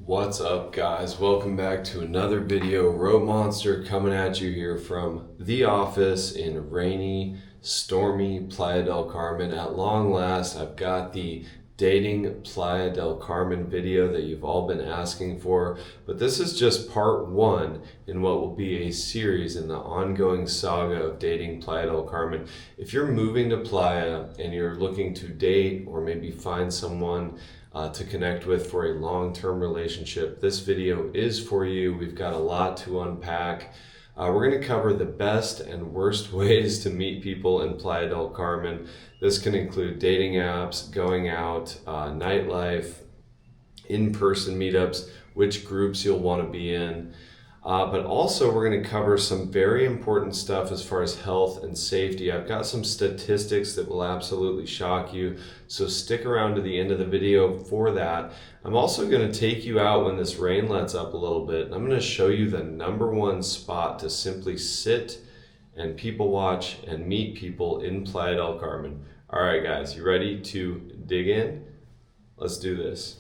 What's up, guys? Welcome back to another video. Road Monster coming at you here from the office in rainy, stormy Playa del Carmen. At long last, I've got the dating Playa del Carmen video that you've all been asking for, but this is just part one in what will be a series in the ongoing saga of dating Playa del Carmen. If you're moving to Playa and you're looking to date or maybe find someone to connect with for a long-term relationship, this video is for you. We've got a lot to unpack. We're going to cover the best and worst ways to meet people in Playa del Carmen. This can include dating apps, going out, nightlife, in-person meetups, which groups you'll want to be in. But also we're going to cover some very important stuff as far as health and safety. I've got some statistics that will absolutely shock you, so stick around to the end of the video for that. I'm also going to take you out when this rain lets up a little bit. I'm going to show you the number one spot to simply sit and people watch and meet people in Playa del Carmen. All right, guys, you ready to dig in? Let's do this.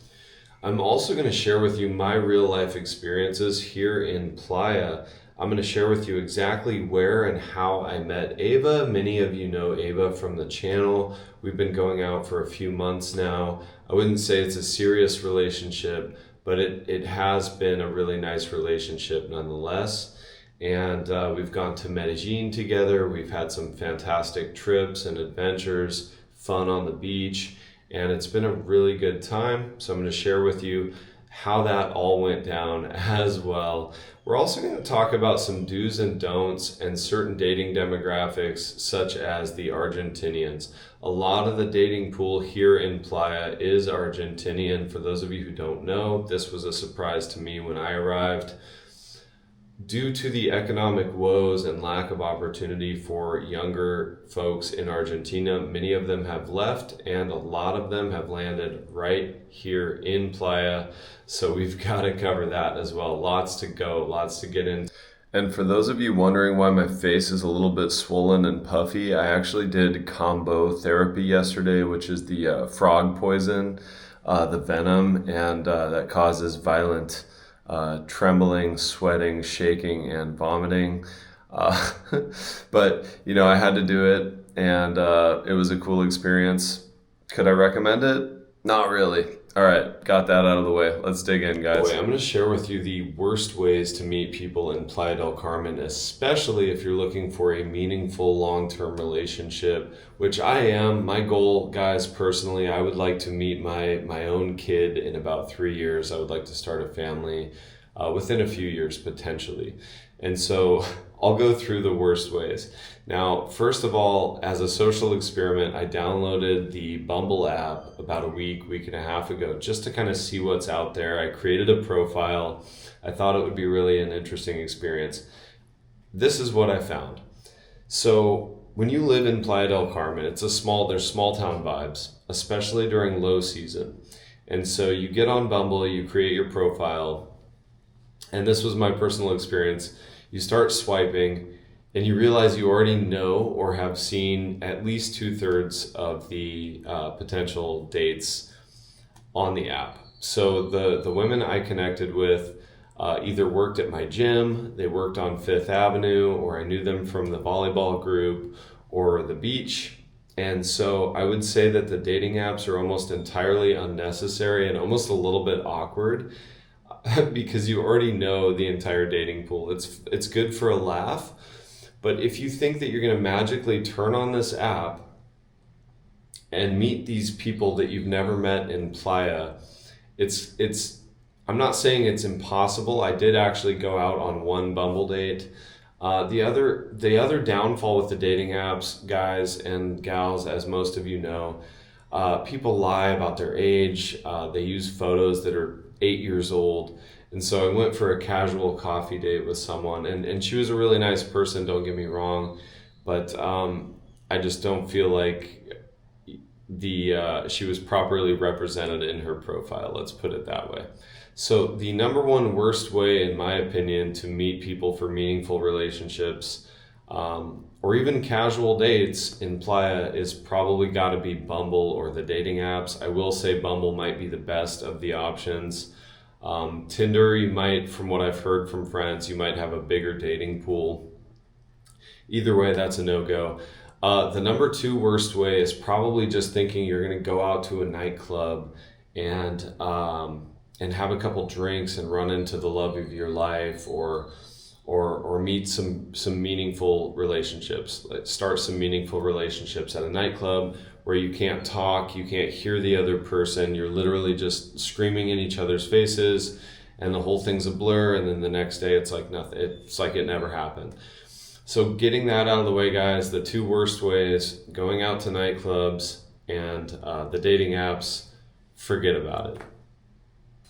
I'm also going to share with you my real life experiences here in Playa. I'm going to share with you exactly where and how I met Ava. Many of you know Ava from the channel. We've been going out for a few months now. I wouldn't say it's a serious relationship, but it has been a really nice relationship nonetheless. And we've gone to Medellin together. We've had some fantastic trips and adventures, fun on the beach. And it's been a really good time. So I'm going to share with you how that all went down as well. We're also going to talk about some do's and don'ts and certain dating demographics, such as the Argentinians. A lot of the dating pool here in Playa is Argentinian. For those of you who don't know, this was a surprise to me when I arrived. Due to the economic woes and lack of opportunity for younger folks in Argentina, many of them have left and a lot of them have landed right here in Playa. So we've got to cover that as well. Lots to go, lots to get in. And for those of you wondering why my face is a little bit swollen and puffy, I actually did combo therapy yesterday, which is the frog poison, the venom, and that causes violent trembling, sweating, shaking, and vomiting. But, I had to do it, and it was a cool experience. Could I recommend it? Not really. All right, got that out of the way. Let's dig in, guys. I'm going to share with you the worst ways to meet people in Playa del Carmen, especially if you're looking for a meaningful long-term relationship, which I am. My goal, guys, personally, I would like to meet my own kid in about 3 years. I would like to start a family within a few years, potentially. And so I'll go through the worst ways. Now, first of all, as a social experiment, I downloaded the Bumble app about a week and a half ago, just to kind of see what's out there. I created a profile. I thought it would be really an interesting experience. This is what I found. So when you live in Playa del Carmen, there's small town vibes, especially during low season. And so you get on Bumble, you create your profile, and this was my personal experience. You start swiping and you realize you already know or have seen at least 2/3 of the potential dates on the app. So the women I connected with either worked at my gym, they worked on Fifth Avenue, or I knew them from the volleyball group or the beach. And so I would say that the dating apps are almost entirely unnecessary and almost a little bit awkward because you already know the entire dating pool. It's good for a laugh, but if you think that you're going to magically turn on this app and meet these people that you've never met in Playa, I'm not saying it's impossible. I did actually go out on one Bumble date. The other downfall with the dating apps, guys and gals, as most of you know, people lie about their age. They use photos that are 8 years old. And so I went for a casual coffee date with someone, and she was a really nice person, don't get me wrong, but I just don't feel like she was properly represented in her profile, let's put it that way. So the number one worst way, in my opinion, to meet people for meaningful relationships, or even casual dates in Playa, is probably got to be Bumble or the dating apps. I will say Bumble might be the best of the options. Tinder, you might, from what I've heard from friends, you might have a bigger dating pool. Either way, that's a no-go. The number two worst way is probably just thinking you're going to go out to a nightclub and have a couple drinks and run into the love of your life, or meet some meaningful relationships. Like start some meaningful relationships at a nightclub where you can't talk, you can't hear the other person, you're literally just screaming in each other's faces, and the whole thing's a blur. And then the next day, it's like nothing. It's like it never happened. So getting that out of the way, guys, the two worst ways, going out to nightclubs and the dating apps, forget about it.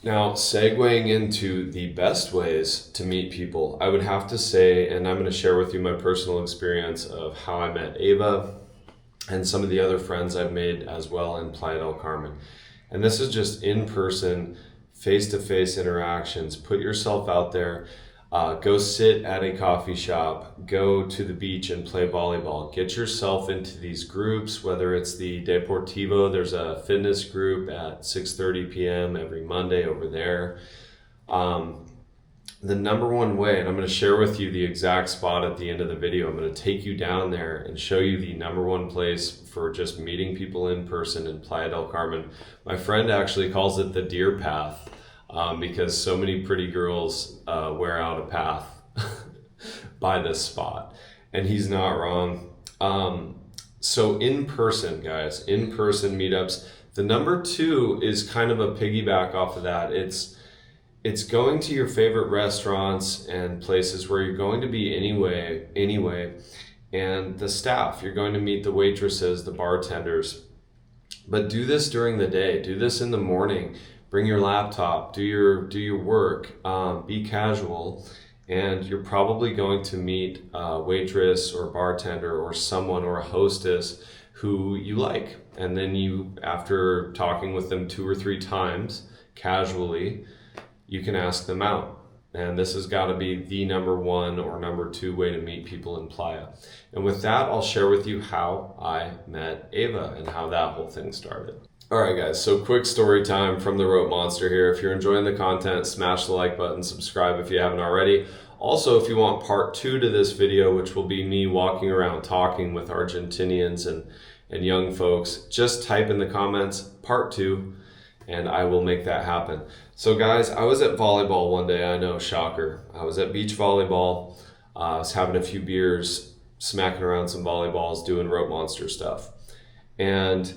Now, segueing into the best ways to meet people, I would have to say, and I'm going to share with you my personal experience of how I met Ava and some of the other friends I've made as well in Playa del Carmen. And this is just in-person, face-to-face interactions. Put yourself out there. Go sit at a coffee shop, go to the beach and play volleyball. Get yourself into these groups, whether it's the Deportivo, there's a fitness group at 6:30 p.m. every Monday over there. The number one way, and I'm going to share with you the exact spot at the end of the video, I'm going to take you down there and show you the number one place for just meeting people in person in Playa del Carmen. My friend actually calls it the deer path. Because so many pretty girls wear out a path by this spot, and he's not wrong. So in person, guys, in-person meetups. The number two is kind of a piggyback off of that. It's going to your favorite restaurants and places where you're going to be anyway, and the staff. You're going to meet the waitresses, the bartenders, but do this during the day. Do this in the morning. Bring your laptop, do your work, be casual, and you're probably going to meet a waitress or bartender or someone or a hostess who you like. And then you, after talking with them 2 or 3 times casually, you can ask them out. And this has got to be the number one or number two way to meet people in Playa. And with that, I'll share with you how I met Ava and how that whole thing started. All right, guys, so quick story time from the Rope Monster here. If you're enjoying the content, smash the like button, subscribe if you haven't already. Also, if you want part 2 to this video, which will be me walking around talking with Argentinians and young folks, just type in the comments, part 2, and I will make that happen. So guys, I was at volleyball one day. I know, shocker. I was at beach volleyball. I was having a few beers, smacking around some volleyballs, doing Rope Monster stuff. And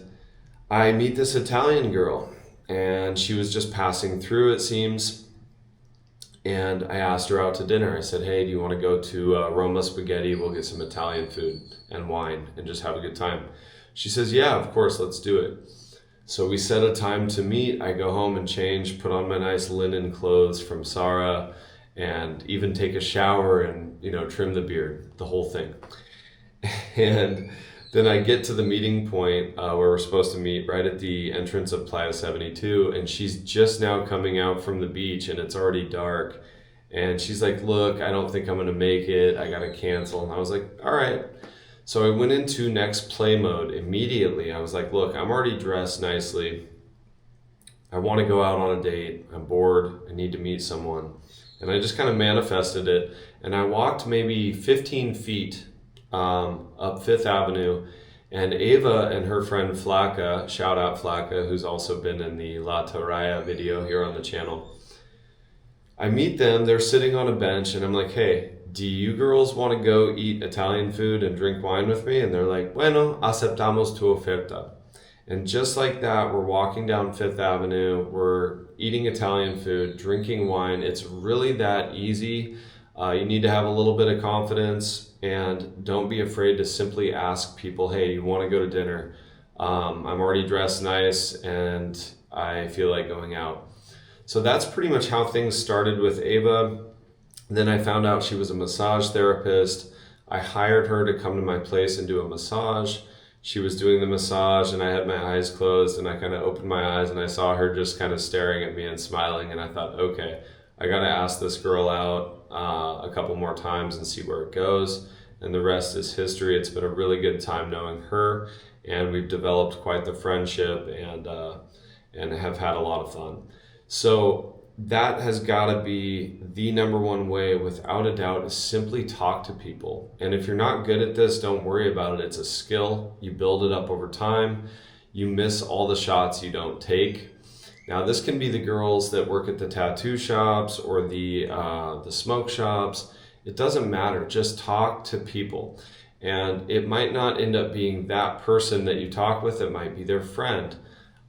I meet this Italian girl, and she was just passing through, it seems, and I asked her out to dinner. I said, hey, do you want to go to Roma Spaghetti? We'll get some Italian food and wine and just have a good time. She says, yeah, of course, let's do it. So we set a time to meet. I go home and change, put on my nice linen clothes from Zara, and even take a shower and, trim the beard, the whole thing. And then I get to the meeting point where we're supposed to meet right at the entrance of Playa 72, and she's just now coming out from the beach and it's already dark. And she's like, look, I don't think I'm gonna make it. I gotta cancel. And I was like, all right. So I went into next play mode immediately. I was like, look, I'm already dressed nicely. I wanna go out on a date. I'm bored. I need to meet someone. And I just kind of manifested it. And I walked maybe 15 feet up Fifth Avenue, and Ava and her friend Flaca, shout out Flaca, who's also been in the La Toraya video here on the channel. I meet them, they're sitting on a bench, and I'm like, hey, do you girls want to go eat Italian food and drink wine with me? And they're like, bueno, aceptamos tu oferta. And just like that, we're walking down Fifth Avenue, we're eating Italian food, drinking wine. It's really that easy. You need to have a little bit of confidence, and don't be afraid to simply ask people, hey, you want to go to dinner? I'm already dressed nice and I feel like going out. So that's pretty much how things started with Ava. Then I found out she was a massage therapist. I hired her to come to my place and do a massage. She was doing the massage and I had my eyes closed, and I kind of opened my eyes and I saw her just kind of staring at me and smiling, and I thought, okay, I got to ask this girl out a couple more times and see where it goes. And the rest is history. It's been a really good time knowing her, and we've developed quite the friendship and have had a lot of fun. So that has got to be the number one way, without a doubt, is simply talk to people. And if you're not good at this, don't worry about it. It's a skill. You build it up over time. You miss all the shots you don't take. Now, this can be the girls that work at the tattoo shops or the smoke shops. It doesn't matter. Just talk to people. And it might not end up being that person that you talk with. It might be their friend.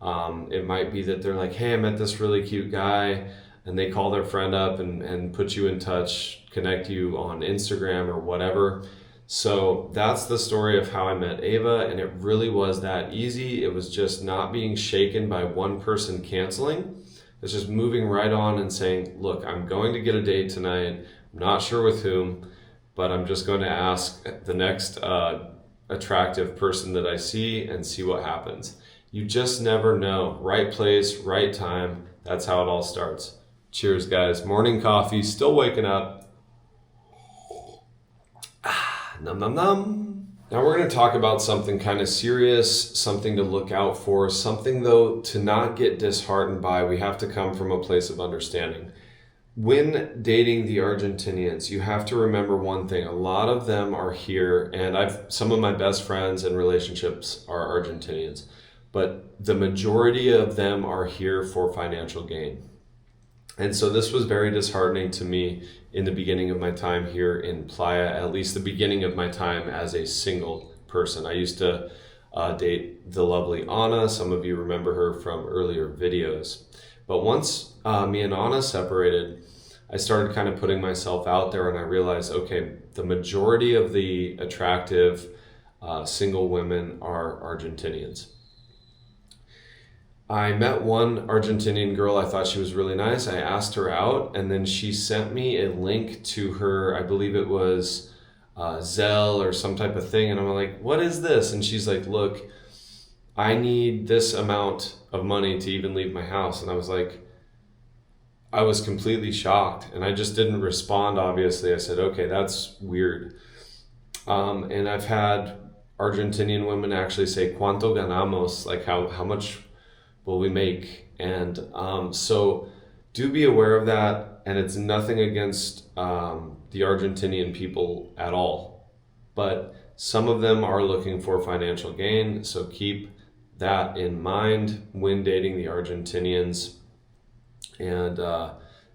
It might be that they're like, hey, I met this really cute guy, and they call their friend up and put you in touch, connect you on Instagram or whatever. So that's the story of how I met Ava, and it really was that easy. It was just not being shaken by one person canceling. It's just moving right on and saying, look, I'm going to get a date tonight. I'm not sure with whom, but I'm just going to ask the next attractive person that I see and see what happens. You just never know. Right place, right time. That's how it all starts. Cheers, guys. Morning coffee, still waking up. Num num num. Now we're going to talk about something kind of serious, something to look out for, something though to not get disheartened by. We have to come from a place of understanding. When dating the Argentinians, you have to remember one thing. A lot of them are here, and some of my best friends and relationships are Argentinians, but the majority of them are here for financial gain. And so this was very disheartening to me in the beginning of my time here in Playa, at least the beginning of my time as a single person. I used to date the lovely Anna. Some of you remember her from earlier videos. But once me and Anna separated, I started kind of putting myself out there, and I realized, okay, the majority of the attractive single women are Argentinians. I met one Argentinian girl. I thought she was really nice. I asked her out, and then she sent me a link to her, I believe it was Zelle or some type of thing. And I'm like, what is this? And she's like, look, I need this amount of money to even leave my house. And I was like, I was completely shocked, and I just didn't respond, obviously. I said, okay, that's weird. And I've had Argentinian women actually say, ¿Cuánto ganamos? Like, how much will we make? And so do be aware of that. And it's nothing against the Argentinian people at all. But some of them are looking for financial gain. So keep that in mind when dating the Argentinians. And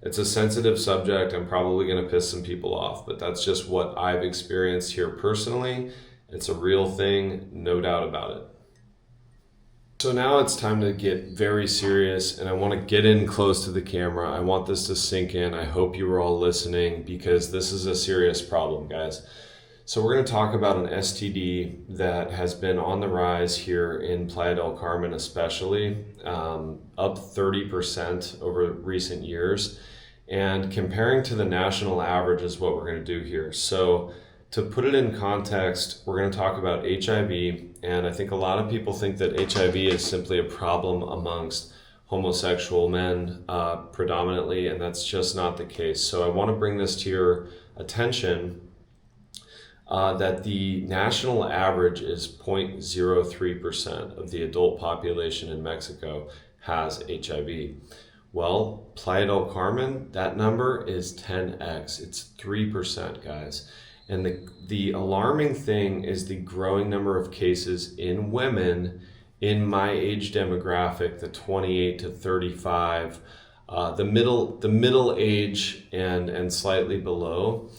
it's a sensitive subject. I'm probably going to piss some people off, but that's just what I've experienced here personally. It's a real thing, no doubt about it. So now it's time to get very serious, and I want to get in close to the camera. I want this to sink in. I hope you were all listening, because this is a serious problem, guys. So we're going to talk about an STD that has been on the rise here in Playa del Carmen especially, up 30% over recent years. And comparing to the national average is what we're going to do here. So to put it in context, we're going to talk about HIV. And I think a lot of people think that HIV is simply a problem amongst homosexual men predominantly, and that's just not the case. So I want to bring this to your attention. That the national average is 0.03% of the adult population in Mexico has HIV. Well, Playa del Carmen, that number is 10x. It's 3%, guys. And the alarming thing is the growing number of cases in women in my age demographic, the 28 to 35, the middle age and slightly below.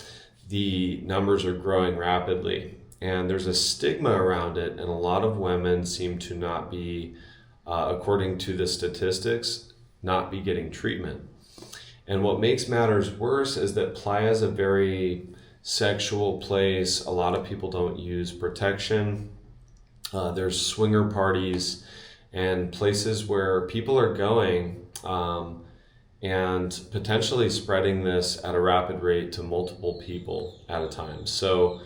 The numbers are growing rapidly, and there's a stigma around it, and a lot of women seem to not be, according to the statistics, not be getting treatment. And what makes matters worse is that Playa is a very sexual place. A lot of people don't use protection. There's swinger parties and places where people are going and potentially spreading this at a rapid rate to multiple people at a time. So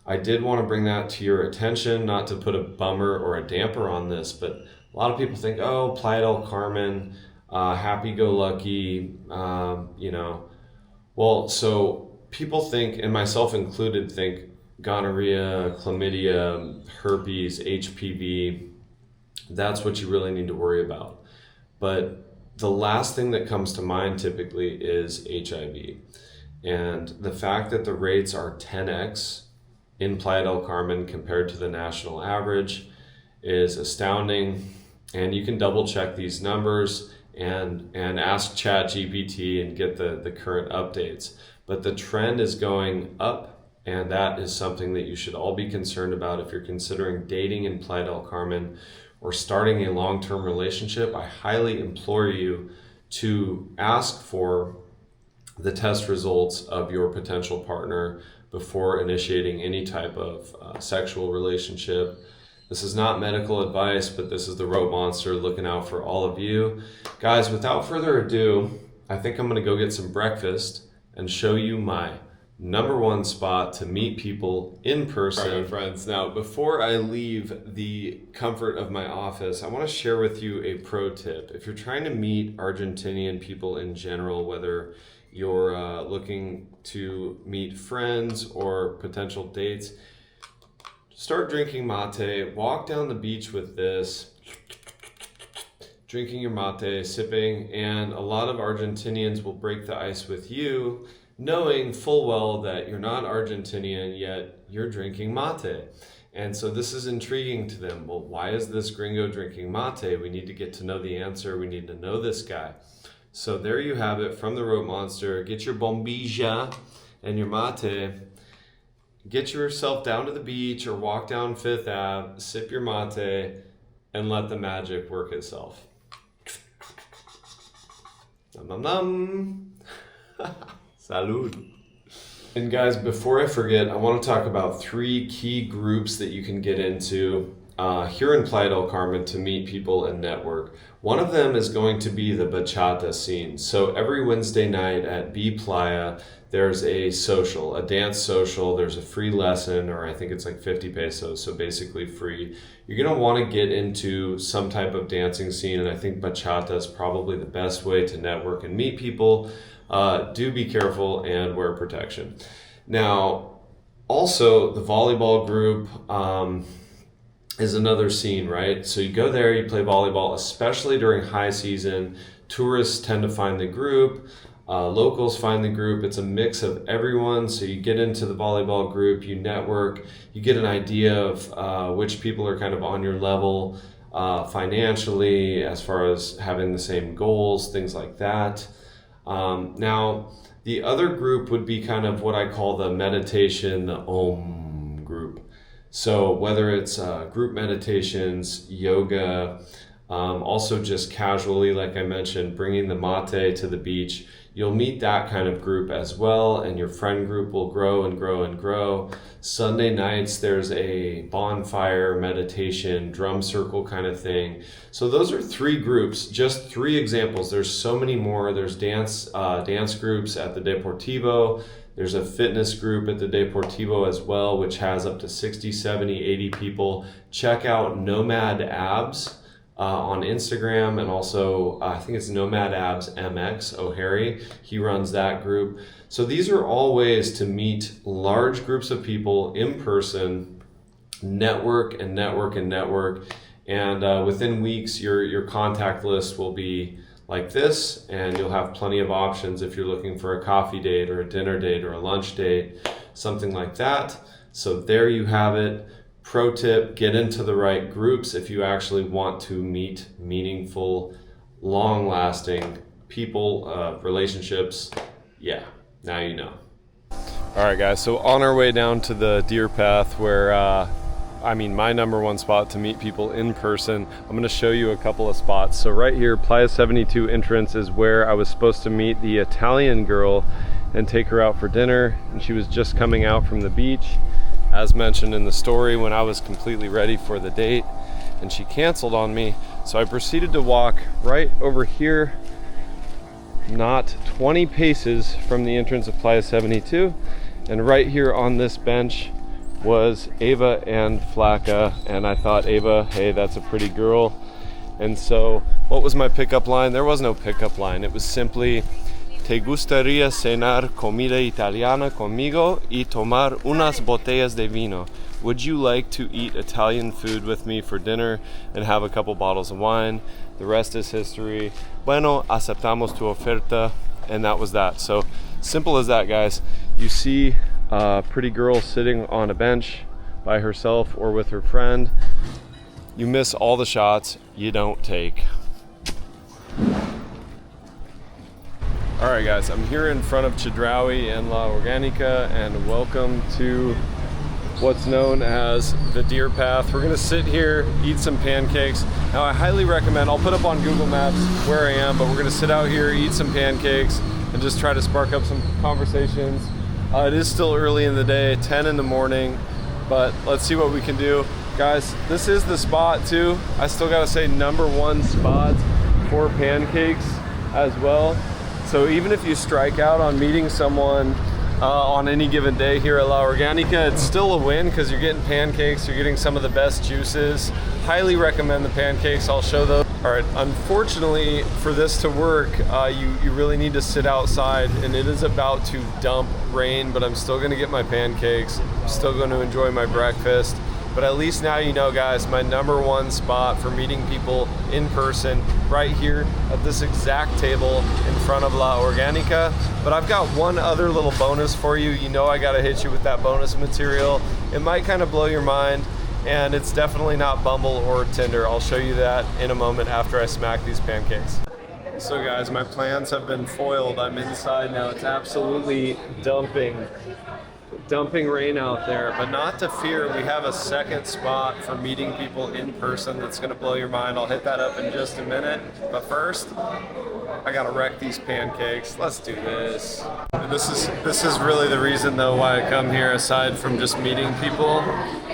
I did want to bring that to your attention, not to put a bummer or a damper on this, but a lot of people think, oh, Playa del Carmen, happy-go-lucky, Well, so people think, and myself included, think gonorrhea, chlamydia, herpes, HPV, that's what you really need to worry about. But the last thing that comes to mind typically is HIV. And the fact that the rates are 10x in Playa del Carmen compared to the national average is astounding. And you can double check these numbers and ask ChatGPT and get the current updates. But the trend is going up, and that is something that you should all be concerned about if you're considering dating in Playa del Carmen or starting a long-term relationship. I highly implore you to ask for the test results of your potential partner before initiating any type of sexual relationship. This is not medical advice, but this is the Rope Monster looking out for all of you. Guys, without further ado, I think I'm gonna go get some breakfast and show you my #1 spot to meet people in person. All right, my friends, now before I leave the comfort of my office, I want to share with you a pro tip. If you're trying to meet Argentinian people in general, whether you're looking to meet friends or potential dates, start drinking mate, walk down the beach with this, drinking your mate, sipping, and a lot of Argentinians will break the ice with you, knowing full well that you're not Argentinian, yet you're drinking mate. And so this is intriguing to them. Well, why is this gringo drinking mate? We need to get to know the answer. We need to know this guy. So there you have it from the Rope Monster. Get your bombilla and your mate. Get yourself down to the beach or walk down Fifth Ave, sip your mate, and let the magic work itself. Nom nom nom. Salud. And guys, before I forget, I want to talk about 3 key groups that you can get into here in Playa del Carmen to meet people and network. One of them is going to be the bachata scene. So every Wednesday night at B Playa, there's a social, a dance social. There's a free lesson, or I think it's like 50 pesos, so basically free. You're gonna want to get into some type of dancing scene, and I think bachata is probably the best way to network and meet people. Do be careful and wear protection. Now, also the volleyball group is another scene, right? So you go there, you play volleyball, especially during high season. Tourists tend to find the group, locals find the group. It's a mix of everyone. So you get into the volleyball group, you network, you get an idea of which people are kind of on your level financially, as far as having the same goals, things like that. Now, the other group would be kind of what I call the meditation, the Om group. So whether it's group meditations, yoga, also just casually, like I mentioned, bringing the mate to the beach, you'll meet that kind of group as well, and your friend group will grow and grow and grow. Sunday nights, there's a bonfire, meditation, drum circle kind of thing. So those are 3 groups, just 3 examples. There's so many more. There's dance groups at the Deportivo. There's a fitness group at the Deportivo as well, which has up to 60, 70, 80 people. Check out Nomad Abs on Instagram, and also I think it's Nomad Abs MX O'Harry. He runs that group. So these are all ways to meet large groups of people in person, network and network and network. And within weeks, your contact list will be like this, and you'll have plenty of options if you're looking for a coffee date or a dinner date or a lunch date, something like that. So there you have it. Pro tip, get into the right groups if you actually want to meet meaningful, long-lasting people, relationships. Yeah, now you know. All right, guys, so on our way down to the deer path where, my #1 spot to meet people in person, I'm gonna show you a couple of spots. So right here, Playa 72 entrance is where I was supposed to meet the Italian girl and take her out for dinner, and she was just coming out from the beach, as mentioned in the story, when I was completely ready for the date, and she canceled on me. So I proceeded to walk right over here, not 20 paces from the entrance of Playa 72, and right here on this bench was Ava and Flaca, and I thought, Ava, hey, that's a pretty girl. And so what was my pickup line? There was no pickup line. It was simply, ¿Te gustaría cenar comida italiana conmigo y tomar unas botellas de vino? would you like to eat Italian food with me for dinner and have a couple bottles of wine? The rest is history. Bueno, aceptamos tu oferta. And that was that. So simple as that, guys. You see a pretty girl sitting on a bench by herself or with her friend. You miss all the shots you don't take. All right, guys, I'm here in front of Chedraui and La Organica, and welcome to what's known as the deer path. We're gonna sit here, eat some pancakes. Now, I highly recommend, I'll put up on Google Maps where I am, but we're gonna sit out here, eat some pancakes, and just try to spark up some conversations. It is still early in the day, 10 in the morning, but let's see what we can do. Guys, this is the spot too. I still gotta say #1 spot for pancakes as well. So even if you strike out on meeting someone on any given day here at La Organica, it's still a win because you're getting pancakes, you're getting some of the best juices. Highly recommend the pancakes, I'll show those. All right, unfortunately for this to work, you really need to sit outside, and it is about to dump rain, but I'm still gonna get my pancakes. I'm still gonna enjoy my breakfast. But at least now you know, guys, my #1 spot for meeting people in person, right here at this exact table in front of La Organica. But I've got one other little bonus for you. You know I gotta hit you with that bonus material. It might kind of blow your mind, and it's definitely not Bumble or Tinder. I'll show you that in a moment after I smack these pancakes. So guys, my plans have been foiled. I'm inside now. It's absolutely dumping rain out there, but not to fear. We have a second spot for meeting people in person that's gonna blow your mind. I'll hit that up in just a minute, but first I gotta wreck these pancakes. Let's do this. This is really the reason though why I come here, aside from just meeting people.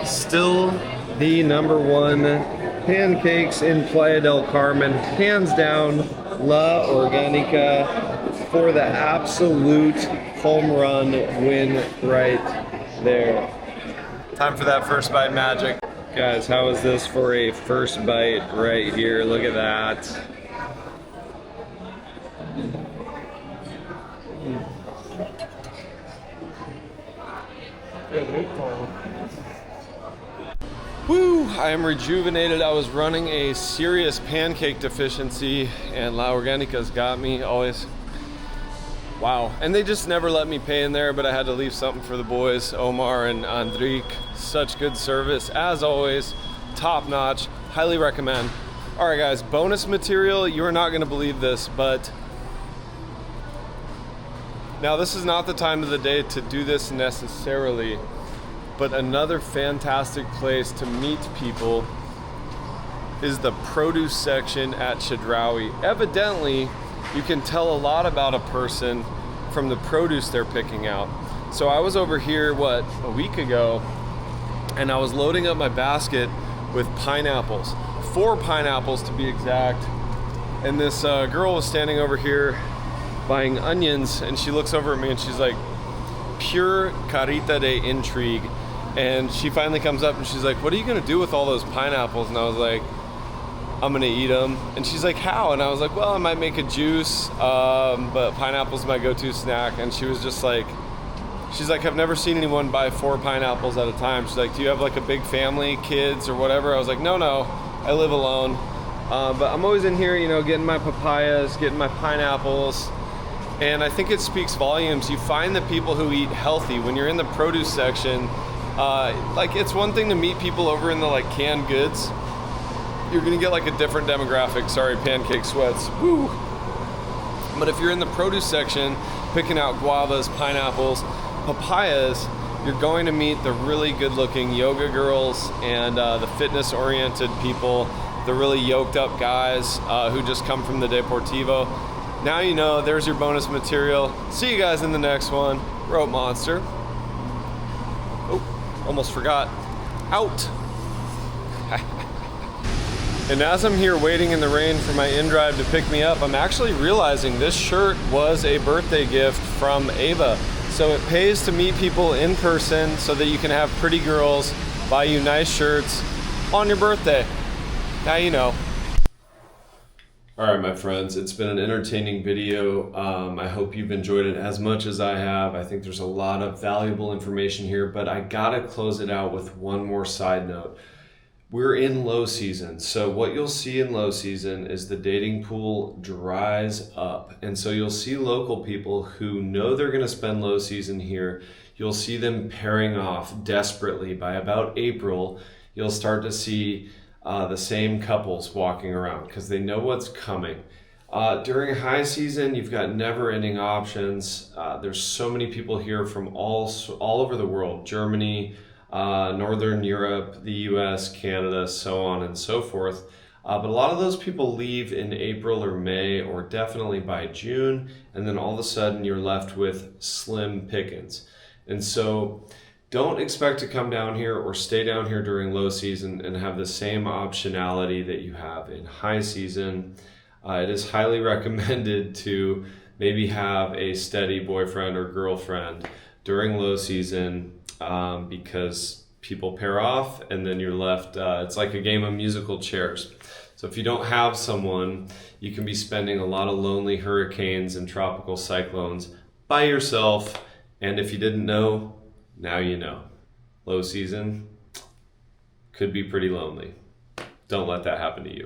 Still the #1 pancakes in Playa del Carmen, hands down. La Organica for the absolute home run win right there. Time for that first bite magic. Guys, how is this for a first bite right here? Look at that. Woo! I am rejuvenated. I was running a serious pancake deficiency, and La Organica's got me always. Wow. And they just never let me pay in there, but I had to leave something for the boys, Omar and Andrik. Such good service, as always. Top notch. Highly recommend. All right, guys, bonus material. You are not going to believe this, but now this is not the time of the day to do this necessarily, but another fantastic place to meet people is the produce section at Chedraui. Evidently, you can tell a lot about a person from the produce they're picking out. So I was over here, a week ago, and I was loading up my basket with pineapples, 4 pineapples to be exact. And this girl was standing over here buying onions, and she looks over at me and she's like, pure carita de intrigue. And she finally comes up and she's like, what are you gonna do with all those pineapples? And I was like, I'm gonna eat them. And she's like, how? And I was like, well, I might make a juice, but pineapple's my go-to snack. And she was just like, she's like, I've never seen anyone buy 4 pineapples at a time. She's like, do you have like a big family, kids or whatever? I was like, no, I live alone. But I'm always in here, you know, getting my papayas, getting my pineapples. And I think it speaks volumes. You find the people who eat healthy when you're in the produce section. Like, it's one thing to meet people over in the like canned goods. You're gonna get like a different demographic. Sorry, pancake sweats. Woo! But if you're in the produce section, picking out guavas, pineapples, papayas, you're going to meet the really good-looking yoga girls and the fitness-oriented people, the really yoked-up guys who just come from the Deportivo. Now you know. There's your bonus material. See you guys in the next one. Rope Monster. Oh, almost forgot. Out. And as I'm here waiting in the rain for my in-drive to pick me up, I'm actually realizing this shirt was a birthday gift from Ava. So it pays to meet people in person so that you can have pretty girls buy you nice shirts on your birthday. Now you know. All right, my friends, it's been an entertaining video. I hope you've enjoyed it as much as I have. I think there's a lot of valuable information here, but I gotta close it out with one more side note. We're in low season, so what you'll see in low season is the dating pool dries up. And so you'll see local people who know they're gonna spend low season here. You'll see them pairing off desperately. By about April, you'll start to see the same couples walking around because they know what's coming. During high season, you've got never-ending options. There's so many people here from all over the world: Germany, Northern Europe, the US, Canada, so on and so forth. But a lot of those people leave in April or May, or definitely by June, and then all of a sudden you're left with slim pickings. And so don't expect to come down here or stay down here during low season and have the same optionality that you have in high season. It is highly recommended to maybe have a steady boyfriend or girlfriend during low season, because people pair off and then you're left, it's like a game of musical chairs. So if you don't have someone, you can be spending a lot of lonely hurricanes and tropical cyclones by yourself. And if you didn't know, now you know. Low season could be pretty lonely. Don't let that happen to you.